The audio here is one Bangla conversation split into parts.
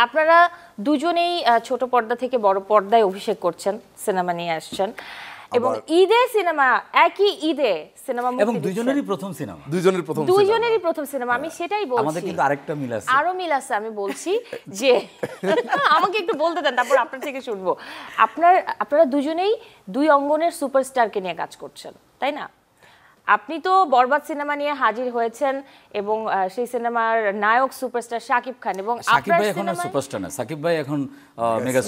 আপনারা দুজনেই ছোট পর্দা থেকে বড় পর্দায় অভিষেক করছেন, সিনেমা নিয়ে আসছেন এবং ঈদে সিনেমা, একই ঈদে সিনেমা মুক্তি এবং দুজনেরই প্রথম সিনেমা, দুজনেরই প্রথম সিনেমা। আমি সেটাই বলছি, আমাদের কিন্তু আরেকটা মিল আছে, আরো মিল আছে। আমি বলছি যে আমাকে একটু বলতে দেন, তারপর আপনার থেকে শুনবো। আপনারা দুজনেই দুই অঙ্গনের সুপারস্টারকে নিয়ে কাজ করছেন, তাই না? আপনি তো বরবাদ সিনেমা নিয়ে হাজির হয়েছেন এবং সেই সিনেমার নায়ক সুপারস্টার শাকিব খান, এবং শাকিব ভাই এখন সুপারস্টার না, শাকিব ভাই এখন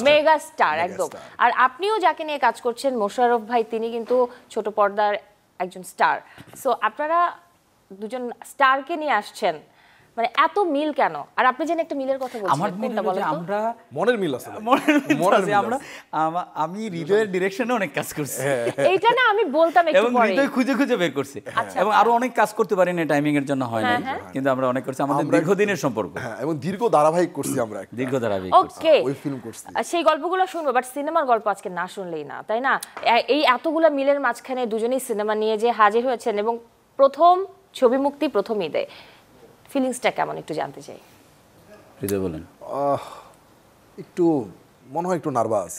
মেগা স্টার একদম। আর আপনিও যাকে নিয়ে কাজ করছেন মোশাররফ ভাই, তিনি কিন্তু ছোট পর্দার একজন স্টার। সো আপনারা দুজন স্টারকে নিয়ে আসছেন, মানে এত মিল কেন? আর আপনি যেন একটা মিলের কথা বলছেন, আমার মিল হলো যে আমরা মনের মিল আছে, আমরা আমি হৃদয়ের ডিরেকশনে অনেক কাজ করছি, এইটা না আমি বলতাম একটু এবং পরে, হৃদয় খুঁজে খুঁজে বের করছি, এবং আরো অনেক কাজ করতে পারি না, টাইমিং এর জন্য হয় না, কিন্তু আমরা অনেক করছি। আমাদের দীর্ঘদিনের সম্পর্ক, এবং দীর্ঘ ধারাবাহিক করছি আমরা, দীর্ঘ ধারাবাহিক ওকে, ওই ফিল্ম করছি। সেই গল্পগুলো শুনবো, বাট সিনেমার গল্প আজকে না শুনলেই না, তাই না? এই এতগুলা মিলের মাঝখানে দুজনেই সিনেমা নিয়ে যে হাজির হয়েছেন এবং প্রথম ছবি মুক্তি প্রথম ঈদে, ফিলিংসটা কেমন একটু জানতে চাই। হৃদয় বলেন। একটু মনে হয় একটু নার্ভাস,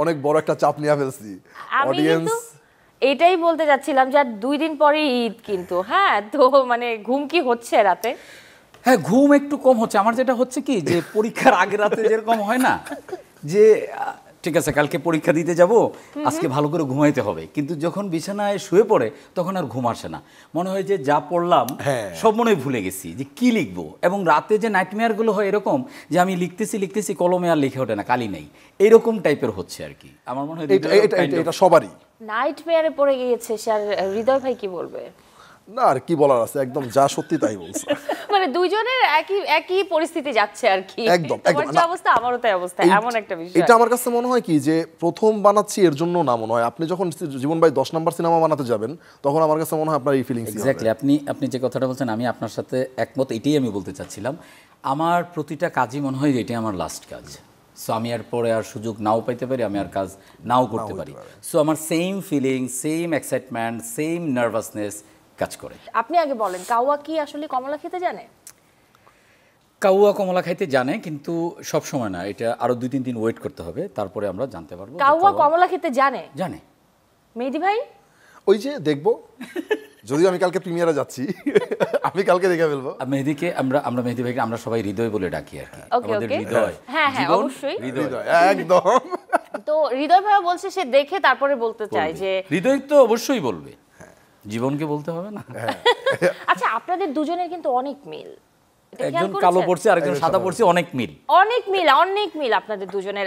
অনেক বড় একটা চাপ নিয়ে ফেলছি। অডিয়েন্স, এটাই বলতে যাচ্ছিলাম যে 2 দিন পরে ঈদ, কিন্তু হ্যাঁ, তো মানে ঘুম কি হচ্ছে রাতে? হ্যাঁ, ঘুম একটু কম হচ্ছে। আমার যেটা হচ্ছে কি, যে পরীক্ষার আগে রাতে যেরকম হয় না, যে ঠিক আছে কালকে পরীক্ষা দিতে যাব, আজকে ভালো করে ঘুমাইতে হবে, কিন্তু যখন বিছানায় শুয়ে পড়ে তখন আর ঘুম আসে না। মনে হয় যে যা পড়লাম সব মনে হয় ভুলে গেছি, যে কি লিখবো। এবং রাতে যে নাইটমেয়ারগুলো হয় এরকম, যে আমি লিখতেছি কলমে আর লিখে ওঠে না, কালি নেই, এইরকম টাইপের হচ্ছে আর কি। আমার মনে হয় এটা সবারই নাইটমেয়ারে পড়ে গিয়েছে। স্যার হৃদয় ভাই কি বলবে? না, আর কি বলার আছে, একদম যা সত্যি তাই বলছে। মানে দুইজনের একই পরিস্থিতি যাচ্ছে আর কি, একদম তোমার যে অবস্থা আমারও তাই অবস্থা, এমন একটা বিষয়। এটা আমার কাছে মনে হয় কি, যে প্রথম বানাচ্ছি এর জন্য না, মনে হয় আপনি যখন জীবন ভাই 10 নম্বর সিনেমা বানাতে যাবেন, তখন আমার কাছে মনে হয় আপনার এই ফিলিংস। এক্স্যাক্টলি, আপনি যে কথাটা বলছেন আমি আপনার সাথে একমত, এটাই আমি বলতে চাচ্ছিলাম। আমার প্রতিটা কাজই মনে হয় যে এটাই আমার লাস্ট কাজ। সো আমি আর পরে আর সুযোগ নাও পাইতে পারি, আমি আর কাজ নাও করতে পারি। সো আমার same feeling, same excitement, same nervousness কাজ করে। আপনি আগে বলেন, কাওয়া কি আসলে কমলা খেতে জানে? কাউয়া কমলা খাইতে জানে, কিন্তু সব সময় না, এটা আরো 2-3 দিন ওয়েট করতে হবে, তারপরে আমরা জানতে পারবো। কাওয়া কমলা খেতে জানে? জানে। মেহেদী ভাই? ওই যে দেখবো, যদিও আমি কালকে প্রিমিয়ারে যাচ্ছি, আমি কালকে দেখে ফেলবো। মেহেদীকে আমরা মেহেদী ভাইকে আমরা সবাই হৃদয় বলে ডাকি আর কি, আমাদের হৃদয়। হ্যাঁ হ্যাঁ, অবশ্যই হৃদয়, একদম। তো হৃদয় ভাই বলছে সে দেখে তারপরে বলতে চায়, যে হৃদয় তো অবশ্যই বলবে, জীবনকে বলতে হবে না? আচ্ছা, আপনাদের দুজনের কিন্তু অনেক মিল, একজন কালো পড়ছে আরেকজন সাদা পড়ছে, অনেক মিল, অনেক মিল আপনাদের দুজনের।